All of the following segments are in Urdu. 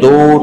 2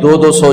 200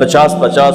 50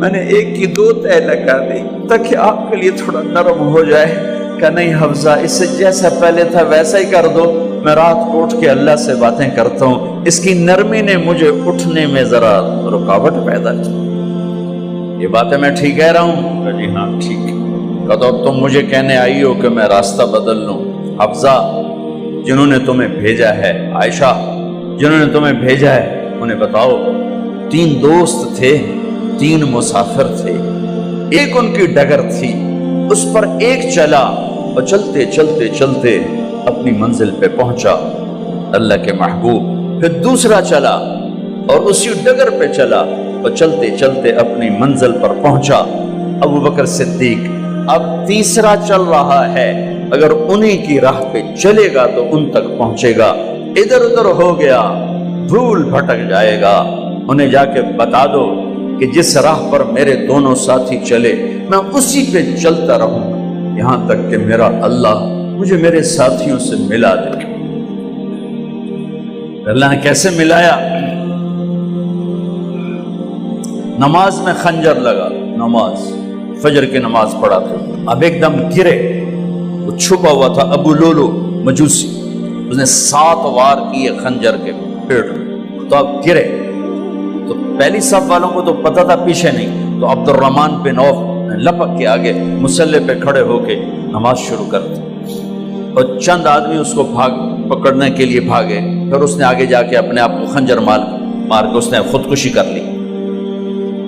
میں نے ایک کی دو تہ لگا دی تاکہ آپ کے لیے تھوڑا نرم ہو جائے۔ کہ نہیں حفظہ، اس سے جیسا پہلے تھا ویسا ہی کر دو، میں رات کو اٹھ کے اللہ سے باتیں کرتا ہوں، اس کی نرمی نے مجھے اٹھنے میں ذرا رکاوٹ پیدا کی۔ یہ باتیں میں ٹھیک کہہ رہا ہوں؟ کہ جی ہاں ٹھیک۔ کہ تو اب تم مجھے کہنے آئی ہو کہ میں راستہ بدل لوں؟ حفظہ، جنہوں نے تمہیں بھیجا ہے، عائشہ جنہوں نے تمہیں بھیجا ہے، انہیں بتاؤ 3 دوست تھے، 3 مسافر تھے، ایک ان کی ڈگر تھی، اس پر ایک چلا اور چلتے چلتے چلتے اپنی منزل پہ پہنچا اللہ کے محبوب، پھر دوسرا چلا اور اسی ڈگر پہ چلا اور چلتے چلتے اپنی منزل پر پہنچا ابو بکر صدیق۔ اب تیسرا چل رہا ہے، اگر انہیں کی راہ پہ چلے گا تو ان تک پہنچے گا، ادھر ادھر ہو گیا بھول بھٹک جائے گا۔ انہیں جا کے بتا دو کہ جس راہ پر میرے دونوں ساتھی چلے میں اسی پہ چلتا رہوں گا یہاں تک کہ میرا اللہ مجھے میرے ساتھیوں سے ملا دے۔ اللہ نے کیسے ملایا؟ نماز میں خنجر لگا، نماز فجر کی نماز پڑھا تھا، اب ایک دم گرے، وہ چھپا ہوا تھا ابو لولو مجوسی، اس نے 7 وار کیے خنجر کے پیٹ میں، تو اب گرے تو پہلی صف والوں کو تو پتہ تھا، پیچھے نہیں، تو عبد الرحمن بن عوف لپک کے آگے مصلی پہ کھڑے ہو کے نماز شروع کر دی، اور چند آدمی اس کو پکڑنے کے لیے بھاگے، پھر اس نے آگے جا کے اپنے آپ کو خنجر مار کے اس نے خودکشی کر لی۔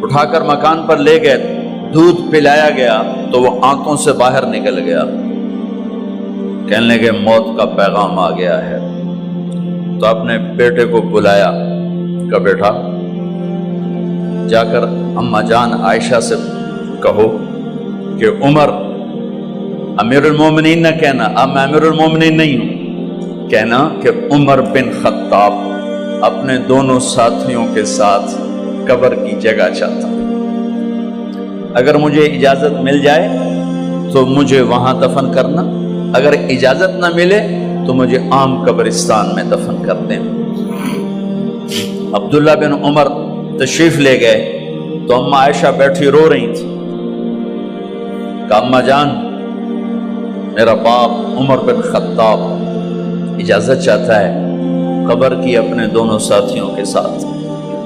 اٹھا کر مکان پر لے گئے، دودھ پلایا گیا تو وہ آنتوں سے باہر نکل گیا، کہنے لگے موت کا پیغام آ گیا ہے۔ تو اپنے بیٹے کو بلایا کہ بیٹا جا کر اماں جان عائشہ سے کہو کہ عمر، امیر المومنین نہ کہنا، اب میں امیر المومنین نہیں ہوں، کہنا کہ عمر بن خطاب اپنے دونوں ساتھیوں کے ساتھ قبر کی جگہ چاہتا، اگر مجھے اجازت مل جائے تو مجھے وہاں دفن کرنا، اگر اجازت نہ ملے تو مجھے عام قبرستان میں دفن کر دیں۔ عبداللہ بن عمر تشریف لے گئے تو اماں عائشہ بیٹھی رو رہی تھی کہ اماں جان میرا باپ عمر بن خطاب اجازت چاہتا ہے قبر کی اپنے دونوں ساتھیوں کے ساتھ۔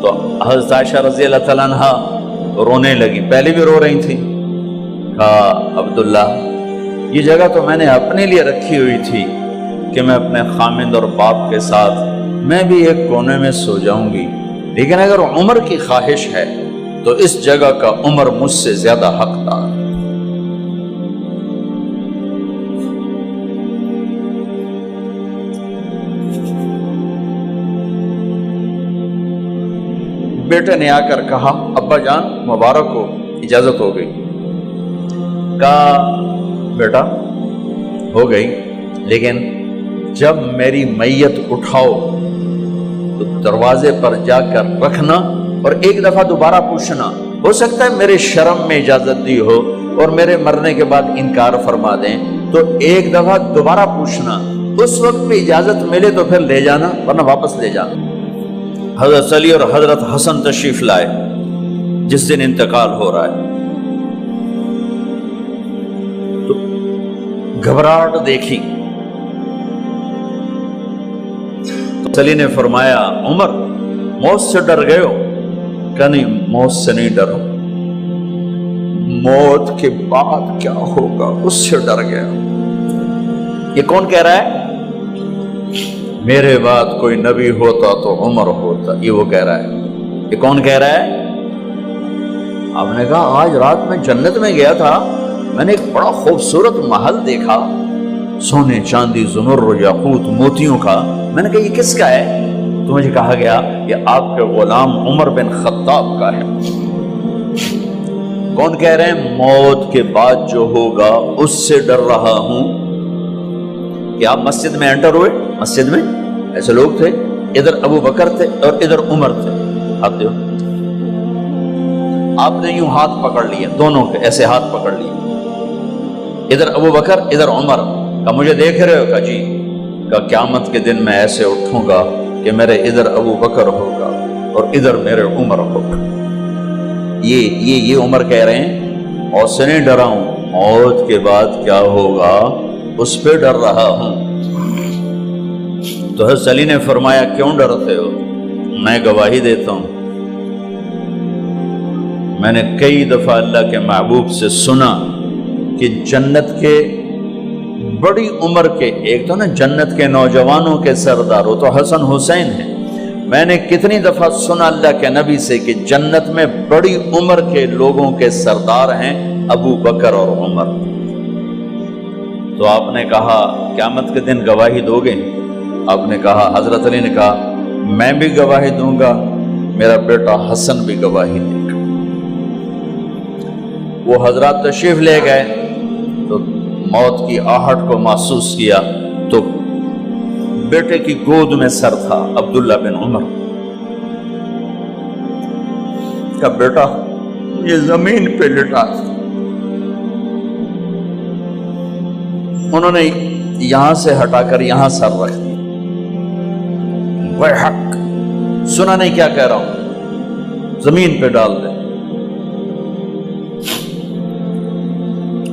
تو حضرت عائشہ رضی اللہ تعالیٰ عنہا رونے لگی، پہلے بھی رو رہی تھی، کہا عبداللہ یہ جگہ تو میں نے اپنے لیے رکھی ہوئی تھی کہ میں اپنے خامند اور باپ کے ساتھ میں بھی ایک کونے میں سو جاؤں گی، لیکن اگر عمر کی خواہش ہے تو اس جگہ کا عمر مجھ سے زیادہ حقدار ہے۔ بیٹے نے آ کر کہا ابا جان مبارک ہو، اجازت ہو گئی۔ کہا بیٹا ہو گئی، لیکن جب میری میت اٹھاؤ تو دروازے پر جا کر رکھنا اور ایک دفعہ دوبارہ پوچھنا، ہو سکتا ہے میرے شرم میں اجازت دی ہو اور میرے مرنے کے بعد انکار فرما دیں، تو ایک دفعہ دوبارہ پوچھنا، اس وقت بھی اجازت ملے تو پھر لے جانا ورنہ واپس لے جانا۔ حضرت علی اور حضرت حسن تشریف لائے جس دن انتقال ہو رہا ہے، تو گھبراہٹ دیکھی، علی نے فرمایا عمر موت سے ڈر گئے ہو؟ کہ نہیں موت سے نہیں ڈرو، موت کے بعد کیا ہوگا اس سے ڈر گیا۔ یہ کون کہہ رہا ہے؟ میرے بعد کوئی نبی ہوتا تو عمر ہوتا، یہ وہ کہہ رہا ہے۔ یہ کون کہہ رہا ہے؟ آپ نے کہا آج رات میں جنت میں گیا تھا، میں نے ایک بڑا خوبصورت محل دیکھا، سونے چاندی زمر یاقوت موتیوں کا، میں نے کہا یہ کس کا ہے؟ تو مجھے کہا گیا یہ آپ کے غلام عمر بن خطاب کا ہے۔ کون کہہ رہے ہیں؟ موت کے بعد جو ہوگا اس سے ڈر رہا ہوں۔ کہ آپ مسجد میں انٹر ہوئے، مسجد میں ایسے لوگ تھے، ادھر ابو بکر تھے اور ادھر عمر تھے، ہاتھ دیو، آپ نے یوں ہاتھ پکڑ لیے، دونوں کے ایسے ہاتھ پکڑ لیے، ادھر ابو بکر ادھر عمر، کہ مجھے دیکھ رہے ہو؟ کہ جی۔ کہ قیامت کے دن میں ایسے اٹھوں گا کہ میرے ادھر ابو بکر ہوگا اور ادھر میرے عمر ہوگا۔ یہ عمر کہہ رہے ہیں موت سے نہیں ڈرا ہوں، موت کے بعد کیا ہوگا اس پہ ڈر رہا ہوں۔ تو حضرت علی نے فرمایا کیوں ڈرتے ہو؟ میں گواہی دیتا ہوں، میں نے کئی دفعہ اللہ کے محبوب سے سنا کہ جنت کے بڑی عمر کے، ایک تو نا جنت کے نوجوانوں کے سردار، وہ تو حسن حسین ہیں، میں نے کتنی دفعہ سنا اللہ کے نبی سے کہ جنت میں بڑی عمر کے لوگوں کے سردار ہیں ابو بکر اور عمر۔ تو آپ نے کہا قیامت کے دن گواہی دو گے؟ آپ نے کہا، حضرت علی نے کہا میں بھی گواہی دوں گا، میرا بیٹا حسن بھی گواہی دے گا۔ وہ حضرات تشریف لے گئے تو موت کی آہٹ کو محسوس کیا تو بیٹے کی گود میں سر تھا عبداللہ بن عمر کا، بیٹا یہ زمین پہ لٹا۔ انہوں نے یہاں سے ہٹا کر یہاں سر رکھ دیا۔ وَيْحَكَ، سنا نہیں کیا کہہ رہا ہوں، زمین پہ ڈال دے۔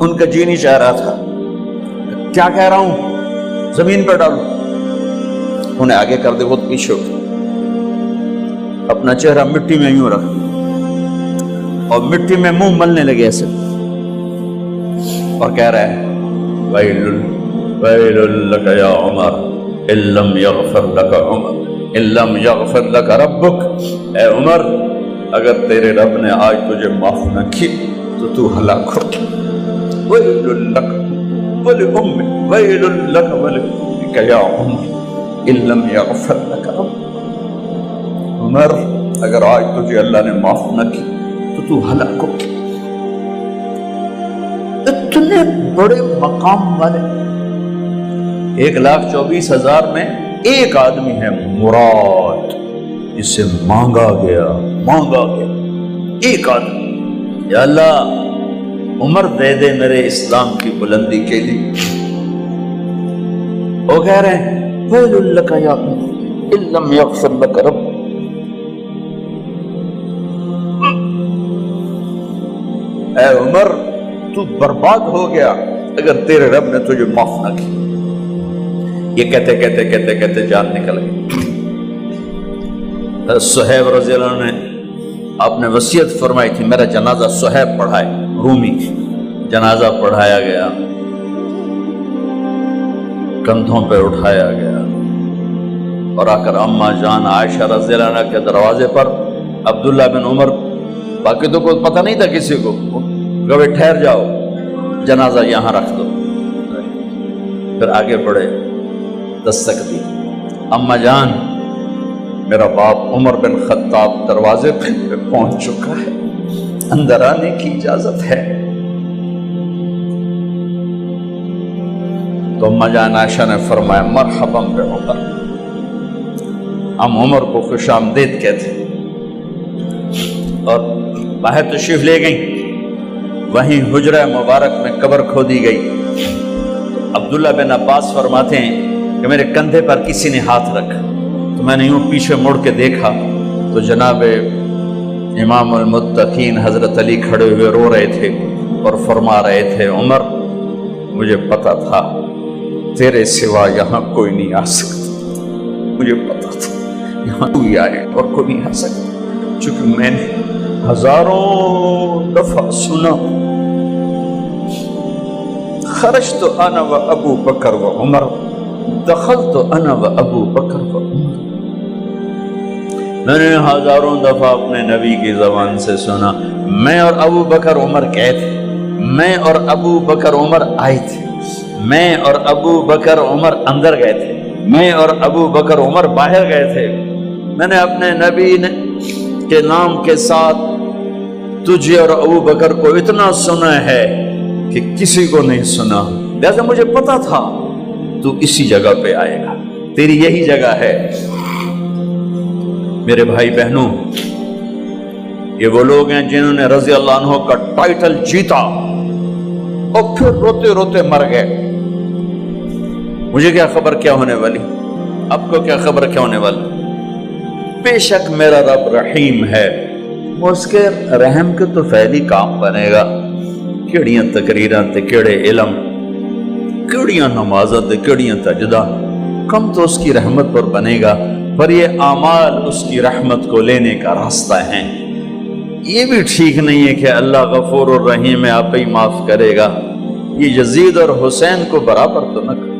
ان کا جی نہیں چاہ رہا تھا، کیا کہہ رہا ہوں، زمین پہ ڈالو۔ انہیں آگے کر دے، وہ پیچھے اٹھ، اپنا چہرہ مٹی میں یوں رکھ اور مٹی میں منہ ملنے لگے ایسے، اور کہہ رہا ہے وَيْلٌ لَكَ يَا عُمَرْ إِن لَّمْ يَغْفِرْ لَكَ عُمَرْ إِن لَّمْ يَغْفِرْ لَكَ رَبُّكَ، اے عمر اگر تیرے رب نے آج تجھے معاف نہ کی تو ہلاک ہو۔ وَيْلٌ لَكَ وَلِأُمِّكَ وَيْلٌ لَكَ وَلِأُمِّكَ يَا عُمَرْ إِن لَّمْ يَغْفِرْ لَكَ رَبُّكَ، عمر اگر آج تجھے اللہ نے معاف نہ کی تو ہلاک ہو۔ اتنے بڑے مقام والے 1,24,000 میں ایک آدمی ہے مراد، جسے مانگا گیا ایک آدمی۔ یا اللہ عمر دے دے میرے اسلام کی بلندی کے لیے۔ وہ کہہ رہے ہیں وَيْلٌ لَكَ يَا عُمَرْ إِن لَّمْ يَغْفِرْ لَكَ رَبُّكَ، اے عمر تو برباد ہو گیا اگر تیرے رب نے تجھے معاف نہ کی۔ یہ کہتے کہتے جان نکل گئی۔ صہیب رضی اللہ عنہ نے آپ نے وصیت فرمائی تھی میرا جنازہ صہیب پڑھائے، رومی جنازہ پڑھایا گیا، کندھوں پہ اٹھایا گیا، اور آ کر اماں جان عائشہ رضی اللہ عنہ کے دروازے پر عبداللہ بن عمر، باقی تو کوئی پتہ نہیں تھا کسی کو، کبھی ٹھہر جاؤ جنازہ یہاں رکھ دو۔ پھر آگے بڑھے، دستک دی، اماں جان میرا باپ عمر بن خطاب دروازے پہ پہنچ چکا ہے، اندر آنے کی اجازت ہے۔ تو اماں جان عائشہ نے فرمایا مرحبا بعمر، ہم عمر کو خوش آمدید کہتے، اور باہر تشریف لے گئیں۔ وہیں حجرہ مبارک میں قبر کھودی گئی۔ عبداللہ بن عباس فرماتے ہیں کہ میرے کندھے پر کسی نے ہاتھ رکھا تو میں نے یوں پیچھے مڑ کے دیکھا تو جناب امام المتقین حضرت علی کھڑے ہوئے رو رہے تھے اور فرما رہے تھے عمر مجھے پتا تھا تیرے سوا یہاں کوئی نہیں آ سکتا، مجھے پتا تھا یہاں کوئی آئے اور کوئی نہیں آ سکتا، چونکہ میں نے ہزاروں دفعہ سنا خرجت انا و ابو بکر و عمر دخلت انا و ابو بکر و عمر۔ میں نے ہزاروں دفعہ اپنے نبی کی زبان سے سنا میں اور ابو بکر عمر گئے تھے، میں اور ابو بکر عمر آئے تھے، میں اور ابو بکر عمر اندر گئے تھے، میں اور ابو بکر عمر باہر گئے تھے۔ میں نے اپنے نبی کے نام کے ساتھ تجھے اور ابو بکر کو اتنا سنا ہے کہ کسی کو نہیں سنا، لہذا مجھے پتا تھا تو اسی جگہ پہ آئے گا، تیری یہی جگہ ہے۔ میرے بھائی بہنوں، یہ وہ لوگ ہیں جنہوں نے رضی اللہ عنہ کا ٹائٹل جیتا اور پھر روتے روتے مر گئے۔ مجھے کیا خبر کیا ہونے والی، آپ کو کیا خبر کیا ہونے والی؟ بے شک میرا رب رحیم ہے، وہ اس کے رحم کے تو فعلی کام بنے گا، کیڑیاں تقریراں تے کیڑے علم، کیڑیاں نمازاں تے کیڑیاں سجدہ، کم تو اس کی رحمت پر بنے گا، پر یہ اعمال اس کی رحمت کو لینے کا راستہ ہیں۔ یہ بھی ٹھیک نہیں ہے کہ اللہ غفور الرحیم ہے، آپ ہی معاف کرے گا، یہ یزید اور حسین کو برابر تو نہ کرے۔